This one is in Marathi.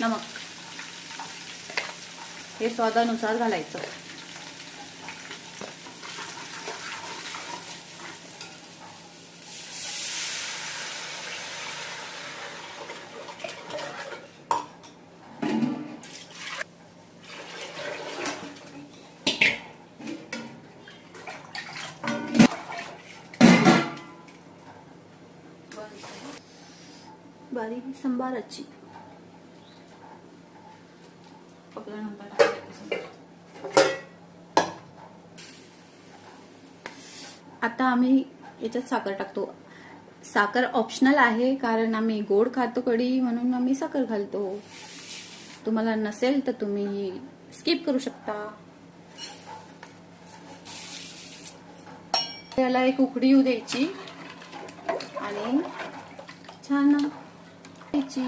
नमक हे स्वादानुसार घालायचं. बारीक संबाराची आता आम्ही याच्यात साखर टाकतो. साखर ऑप्शनल आहे, कारण आम्ही गोड खातो कढी, म्हणून आम्ही साखर घालतो. तुम्हाला नसेल तर तुम्ही स्किप करू शकता. याला एक उकडी येऊ द्यायची आणि छान द्यायची.